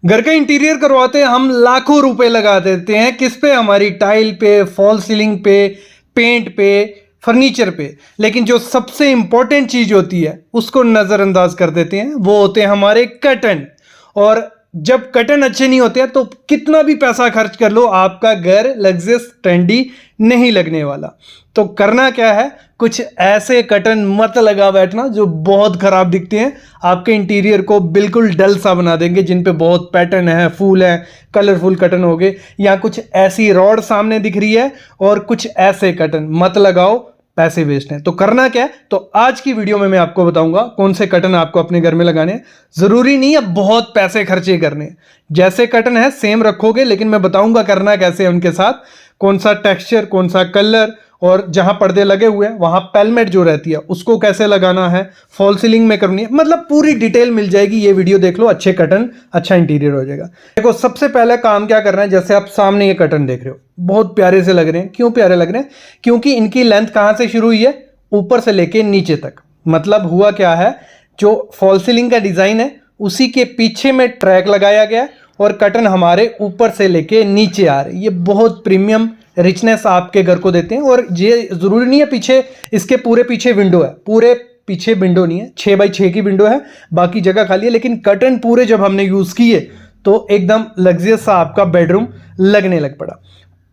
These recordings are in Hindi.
घर का इंटीरियर करवाते हैं हम लाखों रुपए लगा देते हैं किस पे, हमारी टाइल पे, फॉल सीलिंग पे, पेंट पे, फर्नीचर पे, लेकिन जो सबसे इंपॉर्टेंट चीज होती है उसको नजरअंदाज कर देते हैं, वो होते हैं हमारे कर्टन। और जब कर्टन अच्छे नहीं होते हैं तो कितना भी पैसा खर्च कर लो आपका घर लग्जरियस ट्रेंडी नहीं लगने वाला। तो करना क्या है, कुछ ऐसे कर्टन मत लगा बैठना जो बहुत खराब दिखते हैं, आपके इंटीरियर को बिल्कुल डल सा बना देंगे, जिन पे बहुत पैटर्न है, फूल है, कलरफुल कर्टन हो गए, या कुछ ऐसी रॉड सामने दिख रही है और कुछ ऐसे कर्टन मत लगाओ, पैसे वेस्ट हैं। तो करना क्या है, तो आज की वीडियो में मैं आपको बताऊंगा कौन से कर्टन आपको अपने घर में लगाने हैं। जरूरी नहीं है बहुत पैसे खर्चे करने, जैसे कर्टन है सेम रखोगे, लेकिन मैं बताऊंगा करना कैसे है उनके साथ, कौन सा टेक्सचर, कौन सा कलर, और जहां पर्दे लगे हुए हैं वहां पेलमेट जो रहती है उसको कैसे लगाना है, फॉल सीलिंग में करनी है, मतलब पूरी डिटेल मिल जाएगी। ये वीडियो देख लो, अच्छे कर्टन, अच्छा इंटीरियर हो जाएगा। देखो सबसे पहले काम क्या करना है, जैसे आप सामने ये कर्टन देख रहे हो, बहुत प्यारे से लग रहे हैं। क्यों प्यारे लग रहे हैं? क्योंकि इनकी लेंथ कहां से शुरू हुई है, ऊपर से लेके नीचे तक। मतलब हुआ क्या है, जो फॉल सीलिंग का डिजाइन है उसी के पीछे में ट्रैक लगाया गया और कर्टन हमारे ऊपर से लेके नीचे आ रहे। ये बहुत प्रीमियम रिचनेस आपके घर को देते हैं। और ये जरूरी नहीं है पीछे, इसके पूरे पीछे विंडो है, पूरे पीछे विंडो नहीं है, 6x6 की विंडो है, बाकी जगह खाली है, लेकिन कर्टन पूरे जब हमने यूज किए तो एकदम लग्जरियस सा आपका बेडरूम लगने लग पड़ा।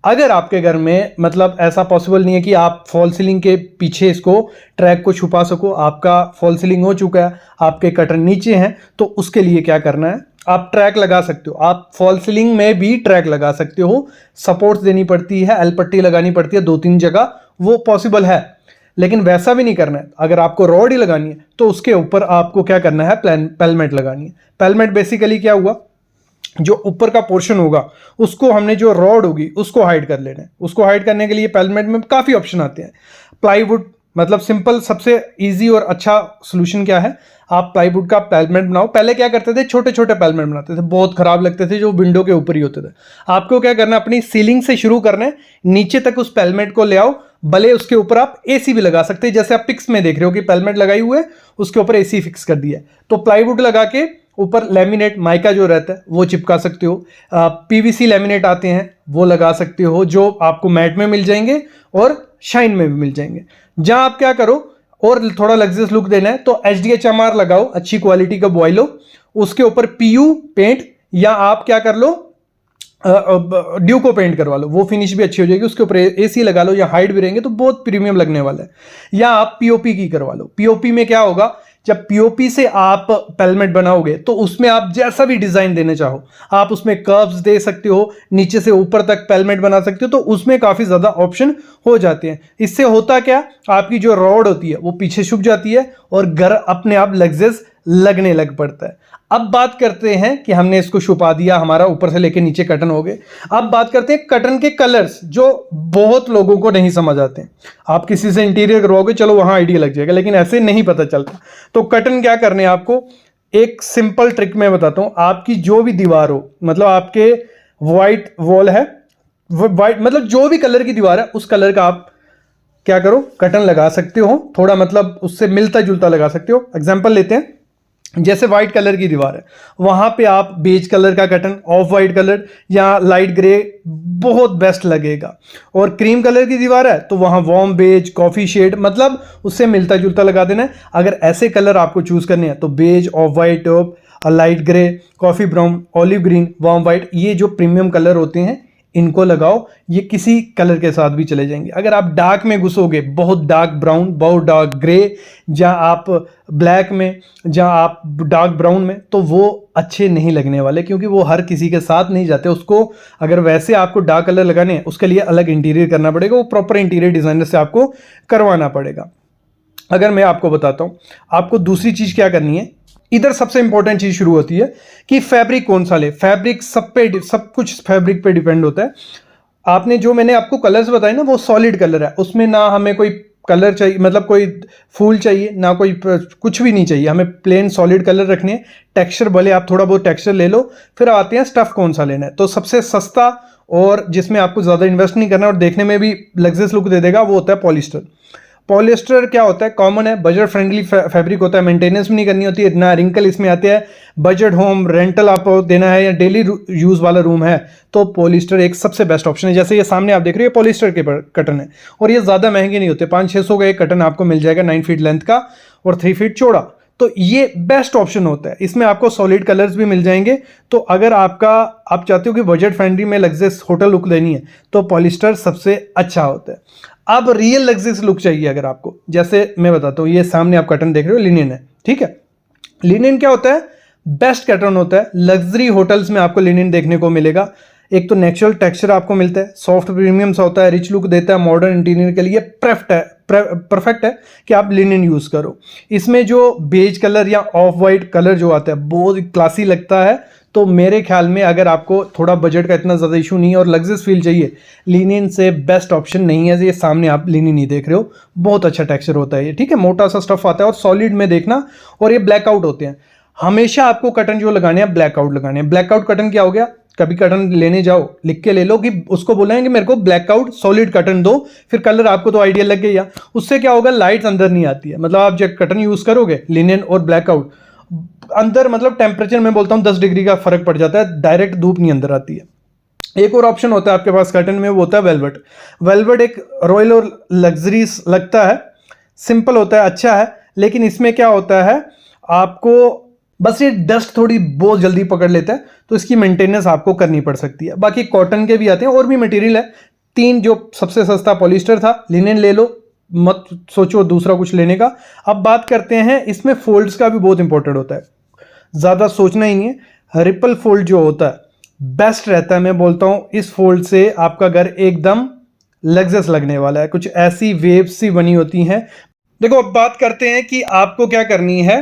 अगर आपके घर में मतलब ऐसा पॉसिबल नहीं है कि आप फॉल सीलिंग के पीछे इसको ट्रैक को छुपा सको, आपका फॉल सीलिंग हो चुका है, आपके कर्टन नीचे हैं, तो उसके लिए क्या करना है, आप ट्रैक लगा सकते हो। आप फॉल सीलिंग में भी ट्रैक लगा सकते हो, सपोर्ट्स देनी पड़ती है, एल पट्टी लगानी पड़ती है 2-3 जगह, वो पॉसिबल है, लेकिन वैसा भी नहीं करना है। अगर आपको रॉड ही लगानी है तो उसके ऊपर आपको क्या करना है, पेलमेट लगानी है। पेलमेट बेसिकली क्या हुआ, जो ऊपर का पोर्शन होगा उसको हमने, जो रॉड होगी उसको हाइड कर लेना है। उसको हाइड करने के लिए पेलमेट में काफ़ी ऑप्शन आते हैं। प्लाईवुड, मतलब सिंपल सबसे इजी और अच्छा सोल्यूशन क्या है, आप प्लाईवुड का पेलमेट बनाओ। पहले क्या करते थे, छोटे छोटे पेलमेट बनाते थे, बहुत खराब लगते थे, जो विंडो के ऊपर ही होते थे। आपको क्या करना है, अपनी सीलिंग से शुरू करना है, नीचे तक उस पेलमेट को ले आओ। भले उसके ऊपर आप एसी भी लगा सकते हैं, जैसे आप पिक्स में देख रहे हो कि पेलमेट लगाई हुए है, उसके ऊपर एसी फिक्स कर दिया है। तो प्लाईवुड लगा के ऊपर लेमिनेट माइका जो रहता है वो चिपका सकते हो। पीवीसी लेमिनेट आते हैं वो लगा सकते हो, जो आपको मैट में मिल जाएंगे और शाइन में भी मिल जाएंगे। जहां आप क्या करो, और थोड़ा लग्जरियस लुक देना है तो HDHMR लगाओ, अच्छी क्वालिटी का बॉयलो, उसके ऊपर PU पेंट, या आप क्या कर लो, ड्यूको पेंट करवा लो, वो फिनिश भी अच्छी हो जाएगी। उसके ऊपर एसी लगा लो, या हाइट भी रहेंगे तो बहुत प्रीमियम लगने वाला है। या आप पीओपी की करवा लो। पीओपी में क्या होगा, जब पीओपी से आप पेलमेट बनाओगे तो उसमें आप जैसा भी डिजाइन देना चाहो, आप उसमें कर्व्स दे सकते हो, नीचे से ऊपर तक पेलमेट बना सकते हो, तो उसमें काफी ज्यादा ऑप्शन हो जाते हैं। इससे होता क्या, आपकी जो रॉड होती है वो पीछे छुप जाती है और घर अपने आप लग्जरियस लगने लग पड़ता है। अब बात करते हैं कि हमने इसको छुपा दिया, हमारा ऊपर से लेके नीचे कर्टन हो गए। अब बात करते हैं कर्टन के कलर्स, जो बहुत लोगों को नहीं समझ आते हैं। आप किसी से इंटीरियर करवाओगे, चलो वहां आइडिया लग जाएगा, लेकिन ऐसे नहीं पता चलता। तो कर्टन क्या करने हैं आपको, एक सिंपल ट्रिक मैं बताता हूं। आपकी जो भी दीवार हो, मतलब आपके व्हाइट वॉल है, व्हाइट मतलब जो भी कलर की दीवार है उस कलर का आप क्या करो, कर्टन लगा सकते हो। थोड़ा मतलब उससे मिलता जुलता लगा सकते हो। एग्जाम्पल लेते हैं, जैसे व्हाइट कलर की दीवार है, वहां पे आप बेज कलर का कर्टन, ऑफ व्हाइट कलर या लाइट ग्रे बहुत बेस्ट लगेगा। और क्रीम कलर की दीवार है तो वहां वार्म बेज, कॉफी शेड, मतलब उससे मिलता जुलता लगा देना है। अगर ऐसे कलर आपको चूज करने हैं तो beige, off white, light grey, coffee brown, olive green, warm white, ये जो प्रीमियम कलर होते हैं इनको लगाओ। ये किसी कलर के साथ भी चले जाएंगे। अगर आप डार्क में घुसोगे, बहुत डार्क ब्राउन, बहुत डार्क ग्रे, जहां आप ब्लैक में, जहां आप डार्क ब्राउन में, तो वो अच्छे नहीं लगने वाले, क्योंकि वो हर किसी के साथ नहीं जाते। उसको अगर वैसे आपको डार्क कलर लगाने हैं, उसके लिए अलग इंटीरियर करना पड़ेगा, वो प्रॉपर इंटीरियर डिजाइनर से आपको करवाना पड़ेगा। अगर मैं आपको बताता हूं, आपको दूसरी चीज क्या करनी है, इधर सबसे इंपॉर्टेंट चीज शुरू होती है कि फैब्रिक कौन सा ले। फैब्रिक सब कुछ फैब्रिक पे डिपेंड होता है। आपने जो मैंने आपको कलर्स बताए ना, वो सॉलिड कलर है, उसमें ना हमें कोई कलर चाहिए, मतलब कोई फूल चाहिए ना, कोई कुछ भी नहीं चाहिए, हमें प्लेन सॉलिड कलर रखने हैं। टेक्सचर भले आप थोड़ा बहुत टेक्सचर ले लो। फिर आते हैं स्टफ कौन सा लेना है। तो सबसे सस्ता और जिसमें आपको ज़्यादा इन्वेस्ट नहीं करना और देखने में भी लग्जरियस लुक दे देगा, वो होता है पॉलिस्टर। पॉलिएस्टर क्या होता है, कॉमन है, बजट फ्रेंडली फैब्रिक होता है, मेंटेनेंस भी नहीं करनी होती है, इतना रिंकल इसमें आते हैं, बजट होम रेंटल आपको देना है या डेली यूज वाला रूम है तो पॉलिएस्टर एक सबसे बेस्ट ऑप्शन है। जैसे ये सामने आप देख रहे हो पॉलिएस्टर के कटन है और ये ज़्यादा महंगे नहीं होते, 500-600 का एक कटन आपको मिल जाएगा 9 फीट लेंथ का और 3 फीट चौड़ा। तो ये बेस्ट ऑप्शन होता है, इसमें आपको सॉलिड कलर्स भी मिल जाएंगे। तो अगर आप चाहते हो कि बजट फ्रेंडली में लग्जरियस होटल लुक लेनी है तो पॉलिएस्टर सबसे अच्छा होता है। अब रियल लग्जरियस लुक चाहिए अगर आपको, जैसे मैं बताता हूँ, ये सामने आप कटन देख रहे हो लिनन है, ठीक है। लिनन क्या होता है, बेस्ट कटन होता है, लग्जरी होटल्स में आपको लिनन देखने को मिलेगा। एक तो नेचुरल टेक्सचर आपको मिलता है, सॉफ्ट प्रीमियम सा होता है, रिच लुक देता है, मॉडर्न इंटीरियर के लिए परफेक्ट है कि आप लिनन यूज़ करो। इसमें जो बेज कलर या ऑफ वाइट कलर जो आता है बहुत क्लासी लगता है। तो मेरे ख्याल में अगर आपको थोड़ा बजट का इतना ज़्यादा इशू नहीं है और लग्जरियस फील चाहिए, लिनन से बेस्ट ऑप्शन नहीं है। ये सामने आप लिनन ही देख रहे हो, बहुत अच्छा टेक्सचर होता है ये, ठीक है, मोटा सा स्टफ आता है और सॉलिड में देखना। और ये ब्लैकआउट होते हैं, हमेशा आपको कटन जो लगाने हैं ब्लैकआउट लगाने हैं। ब्लैकआउट कटन क्या हो गया, कभी कटन लेने जाओ लिख के ले लो कि उसको बोलेंगे कि मेरे को ब्लैकआउट सॉलिड कटन दो, फिर कलर आपको तो आइडिया लग गया। उससे क्या होगा, लाइट्स अंदर नहीं आती है। मतलब आप जब कटन यूज करोगे लिनन और ब्लैकआउट, अंदर मतलब टेम्परेचर में बोलता हूँ 10 डिग्री का फर्क पड़ जाता है, डायरेक्ट धूप नहीं अंदर आती है। एक और ऑप्शन होता है आपके पास कटन में, वो होता है वेलवेट। वेलवेट एक रॉयल और लग्जरीज लगता है, सिंपल होता है, अच्छा है, लेकिन इसमें क्या होता है आपको बस ये डस्ट थोड़ी बहुत जल्दी पकड़ लेता है, तो इसकी मेंटेनेंस आपको करनी पड़ सकती है। बाकी कॉटन के भी आते हैं और भी मटेरियल है। 3 जो सबसे सस्ता पॉलिएस्टर था, लिनन ले लो, मत सोचो दूसरा कुछ लेने का। अब बात करते हैं, इसमें फोल्ड्स का भी बहुत इंपॉर्टेंट होता है, ज़्यादा सोचना ही नहीं है। रिपल फोल्ड जो होता है बेस्ट रहता है, मैं बोलता हूँ इस फोल्ड से आपका घर एकदम लग्जरियस लगने वाला है। कुछ ऐसी वेव्स सी बनी होती हैं। देखो अब बात करते हैं कि आपको क्या करनी है,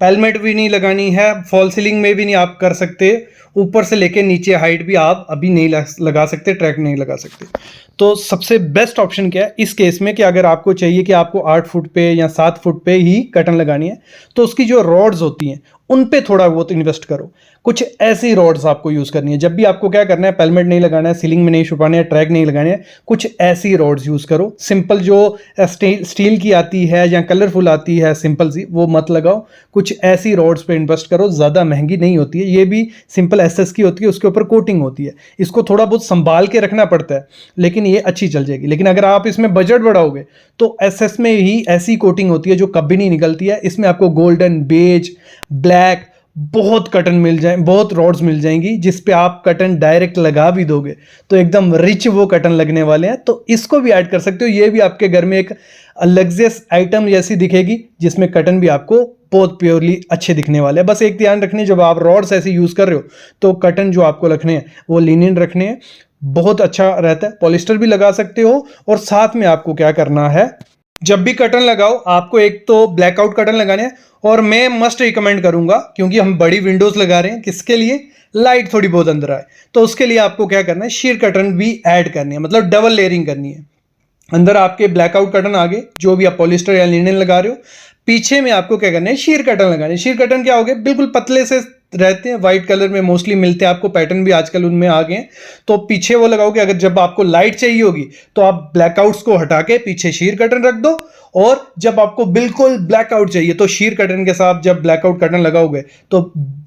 पेलमेट भी नहीं लगानी है, फॉल सीलिंग में भी नहीं आप कर सकते, ऊपर से लेके नीचे हाइट भी आप अभी नहीं लगा सकते, ट्रैक नहीं लगा सकते। तो सबसे बेस्ट ऑप्शन क्या है इस केस में कि अगर आपको चाहिए कि आपको 8 फुट पे या 7 फुट पे ही कटन लगानी है तो उसकी जो रॉड्स होती हैं उन पे थोड़ा बहुत इन्वेस्ट करो। कुछ ऐसी रॉड्स आपको यूज़ करनी है। जब भी आपको क्या करना है, पेलमेट नहीं लगाना है, सीलिंग में नहीं छुपाना है, ट्रैक नहीं लगाने हैं, कुछ ऐसी रॉड्स यूज़ करो। सिंपल जो स्टील की आती है या कलरफुल आती है सिंपल सी, वो मत लगाओ। कुछ ऐसी रॉड्स पे इन्वेस्ट करो, ज़्यादा महंगी नहीं होती है, ये भी सिंपल एसएस की होती है, उसके ऊपर कोटिंग होती है। इसको थोड़ा बहुत संभाल के रखना पड़ता है, लेकिन ये अच्छी चल जाएगी। लेकिन अगर आप इसमें बजट बढ़ाओगे तो एसएस में ही ऐसी कोटिंग होती है जो कभी नहीं निकलती है। इसमें आपको गोल्डन, बेज, ब्लैक बहुत कटन मिल जाए, बहुत रॉड्स मिल जाएंगी, जिस पे आप कटन डायरेक्ट लगा भी दोगे तो एकदम रिच वो कटन लगने वाले हैं। तो इसको भी ऐड कर सकते हो, ये भी आपके घर में एक लग्जरियस आइटम जैसी दिखेगी, जिसमें कटन भी आपको बहुत प्योरली अच्छे दिखने वाले हैं। बस एक ध्यान रखने, जब आप रॉड्स ऐसे यूज़ कर रहे हो तो कटन जो आपको रखने हैं वो लिनन रखने हैं, बहुत अच्छा रहता है। पॉलिएस्टर भी लगा सकते हो और साथ में आपको क्या करना है, जब भी कटन लगाओ आपको एक तो ब्लैकआउट कटन लगाने हैं, और मैं मस्ट रिकमेंड करूंगा क्योंकि हम बड़ी विंडोज लगा रहे हैं, किसके लिए, लाइट थोड़ी बहुत अंदर आए, तो उसके लिए आपको क्या करना है, शीर कटन भी ऐड करनी है, मतलब डबल लेयरिंग करनी है। अंदर आपके ब्लैकआउट कटन आगे जो भी आप पॉलिएस्टर या लिनन लगा रहे हो, पीछे में आपको क्या करना है, शीर कटन लगाने हैं। शीर कटन क्या हो गए, बिल्कुल पतले से रहते हैं, वाइट कलर में मोस्टली मिलते हैं आपको, पैटर्न भी आजकल उनमें आ गए हैं। तो पीछे वो लगाओगे, अगर जब आपको लाइट चाहिए होगी तो आप ब्लैकआउट्स को हटा के पीछे शीर कटन रख दो, और जब आपको बिल्कुल ब्लैकआउट चाहिए तो शीर कटन के साथ जब ब्लैकआउट कटन लगाओगे तो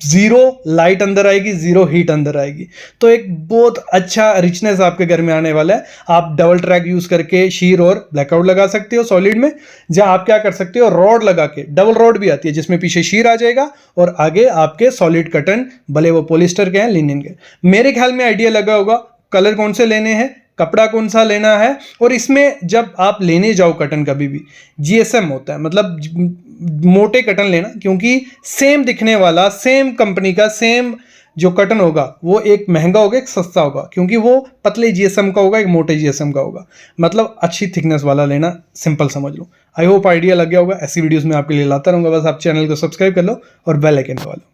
0 लाइट अंदर आएगी, 0 हीट अंदर आएगी। तो एक बहुत अच्छा रिचनेस आपके घर में आने वाला है। आप डबल ट्रैक यूज करके शीर और ब्लैकआउट लगा सकते हो सॉलिड में, जहां आप क्या कर सकते हो, रॉड लगा के, डबल रॉड भी आती है जिसमें पीछे शीर आ जाएगा और आगे आपके सॉलिड कटन, भले वो पॉलिएस्टर के हैं लिनन के। मेरे ख्याल में आइडिया लगा होगा कलर कौन से लेने हैं, कपड़ा कौन सा लेना है। और इसमें जब आप लेने जाओ कटन, कभी भी जीएसएम होता है, मतलब मोटे कटन लेना, क्योंकि सेम दिखने वाला, सेम कंपनी का सेम जो कटन होगा वो एक महंगा होगा, एक सस्ता होगा, क्योंकि वो पतले जीएसएम का होगा, एक मोटे जीएसएम का होगा। मतलब अच्छी थिकनेस वाला लेना, सिंपल समझ लो। आई होप आइडिया लग गया होगा। ऐसी वीडियोस में आपके लिए लाता रहूंगा, बस आप चैनल को सब्सक्राइब कर लो और बेल आइकन दबा लो।